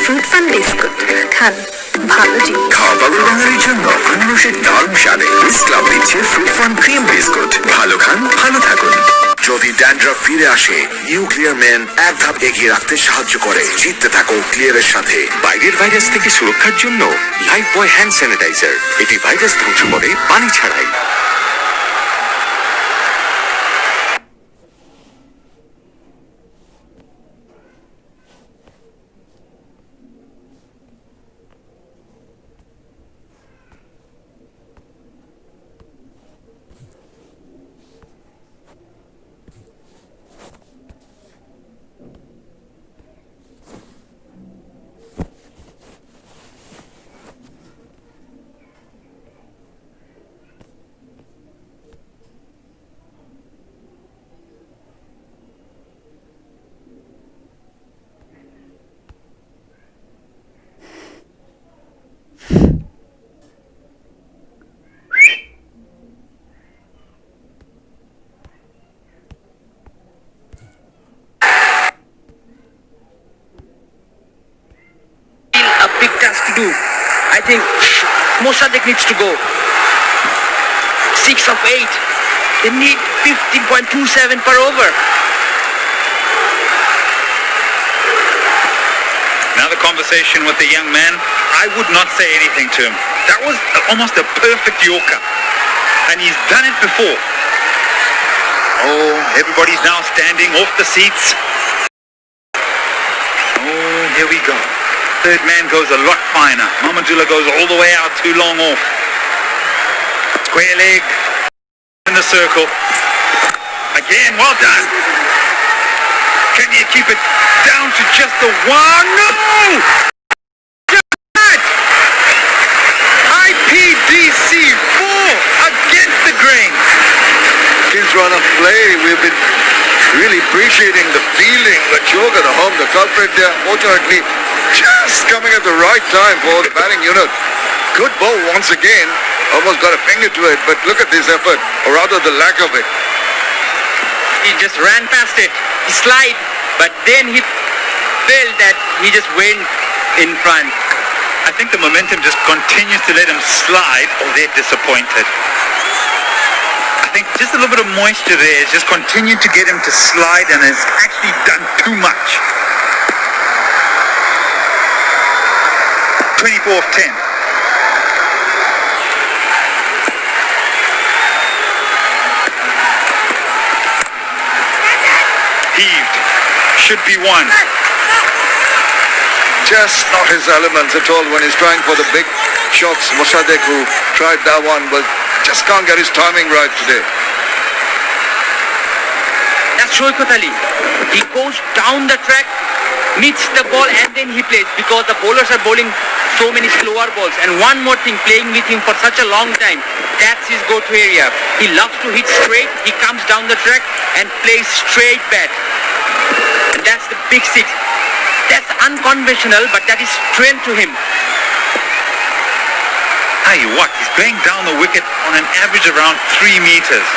Fruit fun biscuit খান, ভালো জিনিস। খাবার বাঙালির জন্য আনারসের দারুণ স্বাদে হুইস ক্লাব দিচ্ছে ফ্রুট ফান ক্রিম বিস্কুট। ভালো খান, ভালো থাকুন। যদি ড্যান্ড্রাফ ফিরে আসে, নিউ ক্লিয়ার ম্যান এক ধাপ এগিয়ে রাখতে সাহায্য করে। জিততে থাকো ক্লিয়ারের সাথে। বাইরের ভাইরাস থেকে সুরক্ষার জন্য লাইফ বয় হ্যান্ড স্যানিটাইজার। এটি ভাইরাস ধ্বংস করে পানি ছাড়াই। I think Mossadegh needs to go. 6 of 8. They need 15.27 per over. Now the conversation with the young man, I would not say anything to him. That was almost a perfect Yorker. And he's done it before. Oh, everybody's now standing off the seats. Oh, here we go. Third man goes a lot finer. Mamadullah goes all the way out too long off. Square leg in the circle. Again, well done. Can you keep it down to just the one? No! IPDC 4 against the grain. King's run of play, we've been really appreciating the fielding, the choke at the home, the culprit there, fortunately, just coming at the right time for the batting unit. Good ball once again, almost got a finger to it, but look at this effort, or rather the lack of it. He just ran past it. He slid, but then he felt that he just went in front. I think the momentum just continues to let him slide, or they're disappointed. I think just a little bit of moisture there has just continued to get him to slide and has actually done too much. 24 of 10. Heaved. should be won. Just not his elements at all when he's trying for the big shots. Mossadegh, who tried that one, but just can't get his timing right today. That's Shoikat Ali. He goes down the track, meets the ball, and then he plays, because the bowlers are bowling so many slower balls. And one more thing, playing with him for such a long time, that's his go-to area. He loves to hit straight. He comes down the track and plays straight bat. And that's the big six. That's unconventional, but that is strength to him. Tell you what, he's going down the wicket on an average around 3 meters.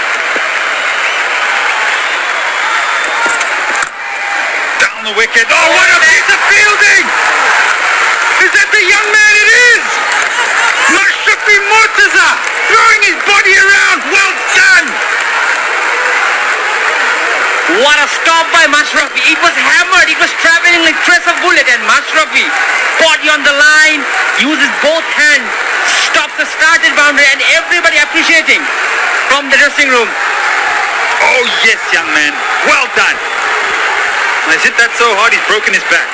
Down the wicket. Oh, what a piece of fielding! Is that the young man? It is! Mashrafi Mortaza throwing his body around. Well done! What a stop by Mashrafi. It was hammered. It was traveling like trace of bullet, and Mashrafi, body on the line, uses both hands, stops the started boundary, and everybody appreciating from the dressing room. Oh yes, young man. Well done. When he's hit that so hard, he's broken his back.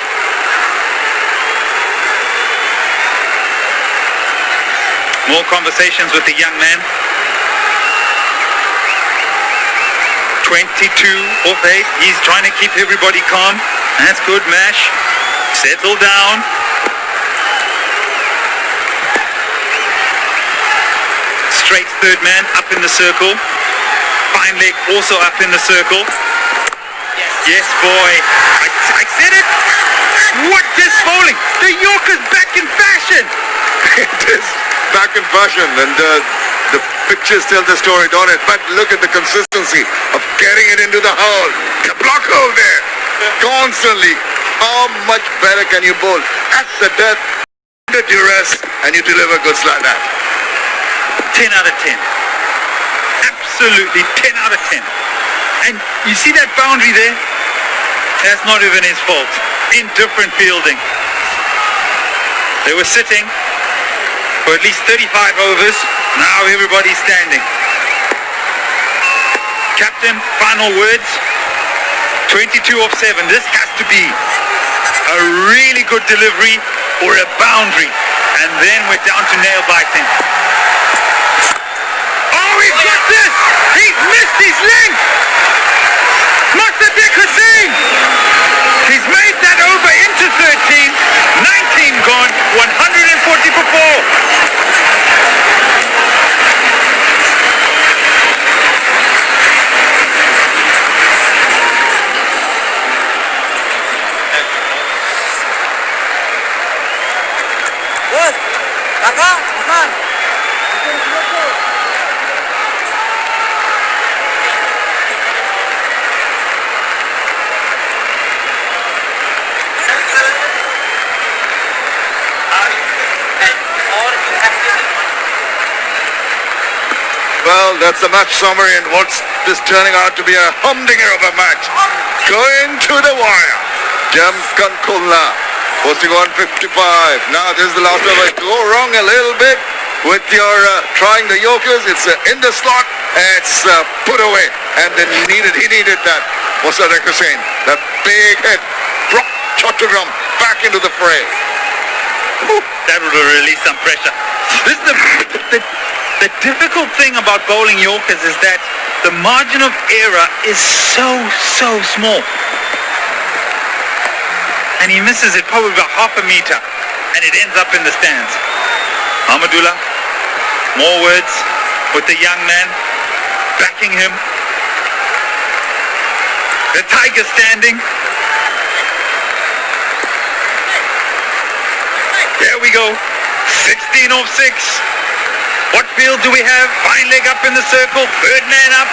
More conversations with the young man. 22 off 8. He's trying to keep everybody calm. That's good, Mash. Settle down. Straight third man up in the circle. Fine leg also up in the circle. Yes, boy. I said it. What this bowling? The Yorker's back in fashion. It is back in fashion, and the pictures tell the story, don't it? But look at the consistency of getting it into the hole. The block hole there. Constantly. How much better can you bowl at the death, under duress, and you deliver goods like that? 10 out of 10. Absolutely 10 out of 10. And you see that boundary there? That's not even his fault. Indifferent fielding. They were sitting for at least 35 overs. Now everybody's standing. Captain, final words. 22 off 7. This has to be a really good delivery or a boundary. And then we're down to nail biting. Oh, he's got this! He's missed his length! Mossadegh Hussain! He's made that over into 13. 19 gone. 140 for 4. Well, that's a match summary, and what's this turning out to be a humdinger of a match. Going to the wire. Jamkan Kulna posting 155. Now this is the last over. Go wrong a little bit with your trying the Yorkers. It's in the slot. It's put away, and then he needed that. Mossadegh Hussain, that big hit, brought Chattogram back into the fray. Ooh, that would have released some pressure. This is the difficult thing about bowling Yorkers is that the margin of error is so small. And he misses it probably about half a meter, and it ends up in the stands. Ahmadullah, more words with the young man, backing him. The Tiger standing. There we go. 16 off 6. What field do we have? Fine leg up in the circle. Third man up.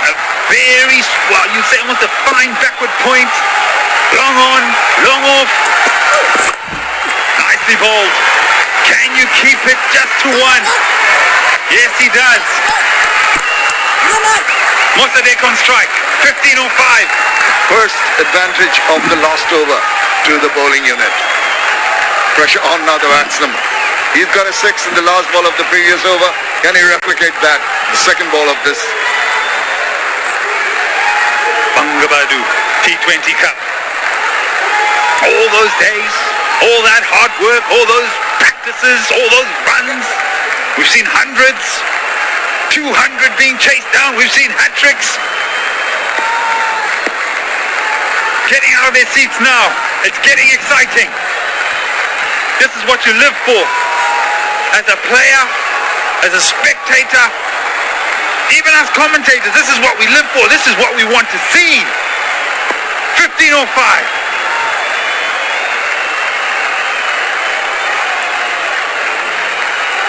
A very, well, you'd say almost a fine backward point. Long on, long off. Nicely bowled. Can you keep it just to 1? Yes, he does. Mossadegh on strike. 15 off 5. First advantage of the last over to the bowling unit. Pressure on now the batsman. He's got a 6 in the last ball of the previous over. Can he replicate that? The second ball of this. Bangobondhu, T20 Cup. All those days, all that hard work, all those practices, all those runs. We've seen hundreds, 200 being chased down. We've seen hat-tricks. Getting out of their seats now. It's getting exciting. This is what you live for. As a player, as a spectator, even as commentators, this is what we live for. This is what we want to see. 15:05.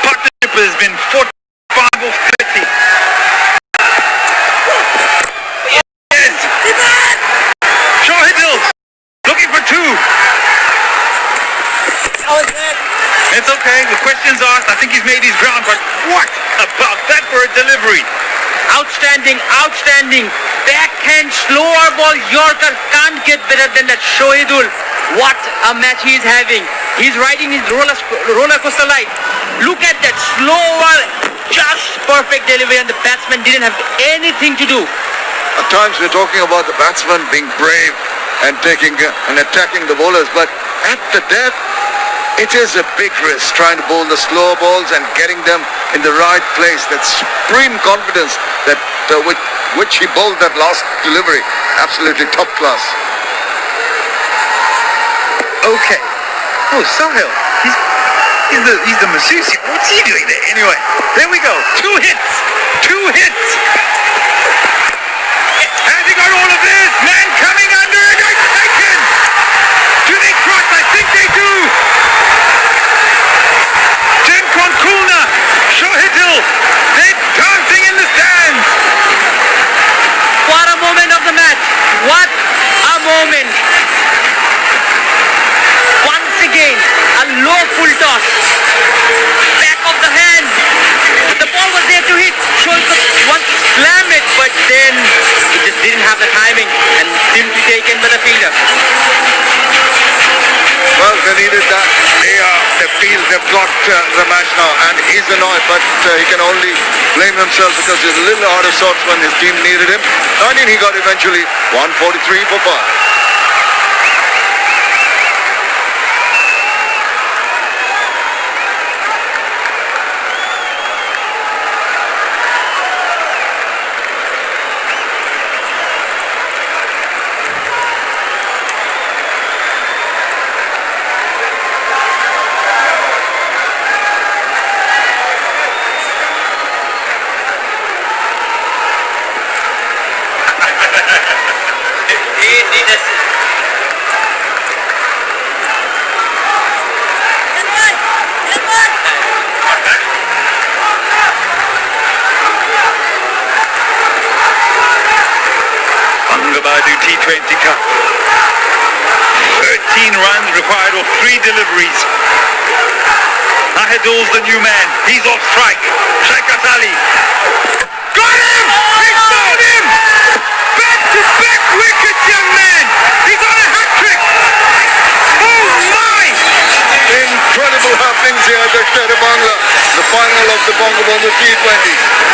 Partnership has been 45 of 30. Yes. Shahidul looking for two. It's okay. The question's asked. I think he's made his ground, but what about that for a delivery? Outstanding, outstanding. Backhand, slower ball. Yorker can't get better than that. Shohidul, what a match he is having. He's riding his roller coaster ride. Look at that, slower, just perfect delivery, and the batsman didn't have anything to do. At times we're talking about the batsman being brave and taking and attacking the bowlers, but at the death, it is a big risk trying to bowl the slow balls and getting them in the right place. That supreme confidence that with which he bowled that last delivery, absolutely top class. Okay. Oh, Sahil, he's the masseuse. What's he doing there? Anyway, there we go. Two hits. Has he got all of this? Man coming under it. Taken. Do they cross? I think they do. Kulna, Shohidul, they're dancing in the stands. What a moment of the match. What a moment. Once again, a low full toss. Back of the hand. The ball was there to hit. Shohidul wants to slam it, but then he just didn't have the timing and simply taken by the fielder. Well, they needed that. They feel they've got the match now, and he's annoyed, but he can only blame himself because he's a little out of sorts when his team needed him. 19 he got eventually, 143 for 5. Bangobondhu T20 Cup. 13 runs required of 3 deliveries. Shahidul's the new man. He's off strike. Shaikat Ali. Got him! He found him! Back-to-back wickets, young man! He's on a hat-trick! Oh my! Incredible happenings here at the Bangla, the final of the Bangobondhu T20.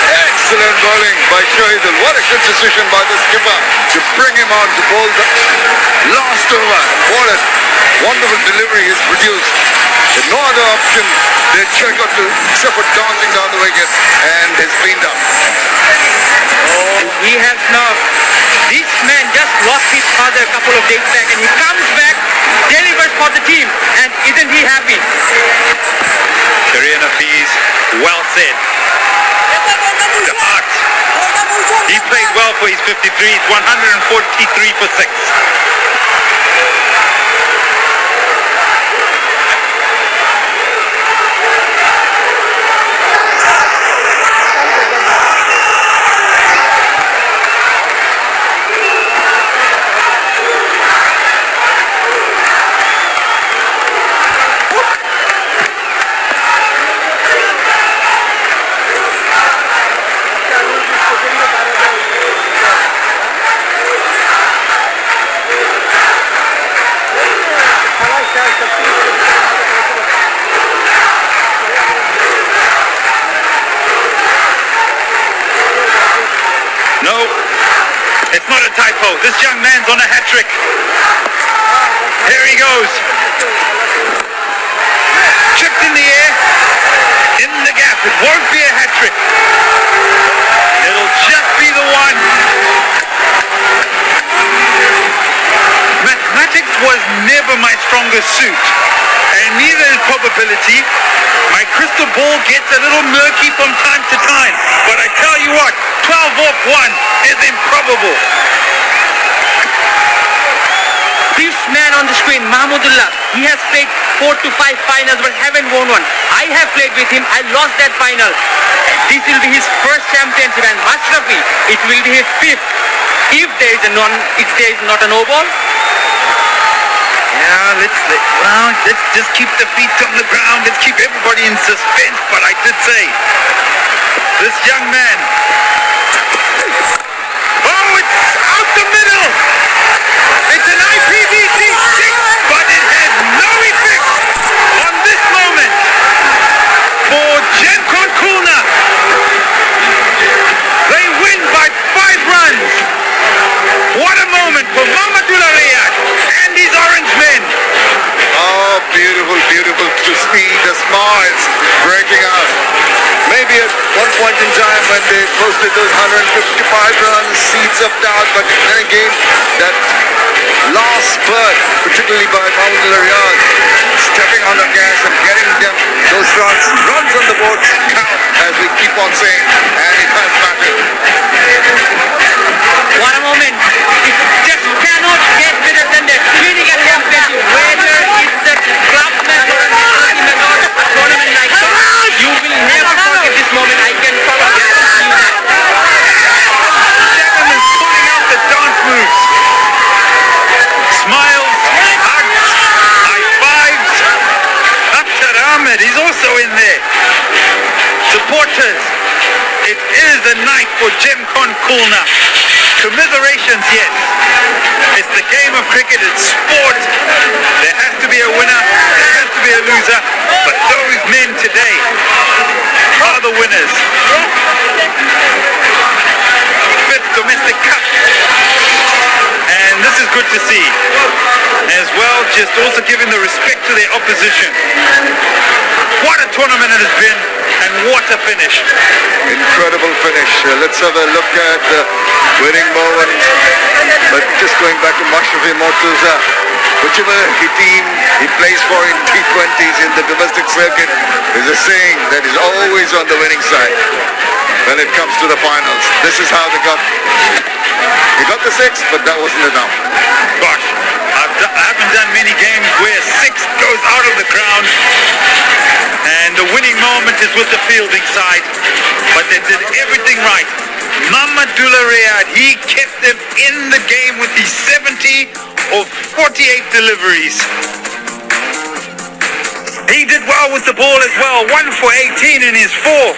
Excellent bowling by Shohidul. What a good decision by the skipper to bring him on to bowl the last over. What a wonderful delivery he's produced. With no other option, they just got to except for dancing down the wicket, and it's been done. Oh, he has now. This man just lost his father a couple of days back, and he comes back, delivers for the team, and isn't he happy? CameraFi's well said. The heart. He played well for his 53. It's 143 for 6. typo. This young man's on a hat trick. Here he goes. Chipped in the air. In the gap. It won't be a hat trick. It'll just be the one. Mathematics was never my strongest suit, and neither is probability. My crystal ball gets a little murky from time to time, but I tell you what, 12 off 1 is improbable. This man on the screen, Mahmudullah, he has played 4 to 5 finals but haven't won one. I have played with him, I lost that final. This will be his first championship, and Mashrafi, it will be his 5th. If there is not a no ball. Yeah, let's just keep the feet on the ground. Let's keep everybody in suspense. But I did say, this young man. Oh, it's out the middle. It's an IPVC 6, but it has no effect on this moment for Gemcon Kulna. They win by 5 runs. What a moment for Mahmudullah Riyad and his orange men. Oh, beautiful, beautiful to see the smiles breaking out. Maybe at one point in time when they posted those 155 runs, seeds of doubt, but then again, that last spurt, particularly by Mahmudullah Riyad, stepping on the gas and getting them those runs on the board count, as we keep on saying, and it has mattered. What a moment. It just cannot get better than that. Winning a championship, whether it's a club match or an ultimate or a tournament like that, you will never forget this moment. I can guarantee you that. Devon is pulling out the dance moves. Smiles, hugs, high fives. Akhtar Ahmed, he's also in there. Supporters, it is a night for Gemcon Kulna. Commiserations, yes. It's the game of cricket, it's sport. There has to be a winner, there has to be a loser, but those men today are the winners. 5th domestic cup. And this is good to see. As well, just also giving the respect to their opposition. What a tournament it has been, and what a finish. Incredible finish. Let's have a look at the winning moment. But just going back to Mashrafi Mortuza, whichever team he plays for in T20s in the domestic circuit, there's a saying that is always on the winning side when it comes to the finals. This is how they got. He got the 6, but that wasn't enough. Gosh, I haven't done many games where 6 goes out of the ground, and the winning moment is with the fielding side, but they did everything right. Mahmudullah Riyad, he kept them in the game with his 70 of 48 deliveries. He did well with the ball as well, 1 for 18 in his 4.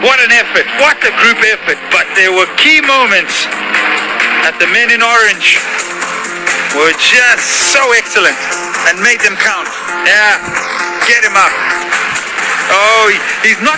What an effort, what a group effort. But there were key moments that the men in orange were just so excellent and made them count. Yeah, get him up. Oh, he's not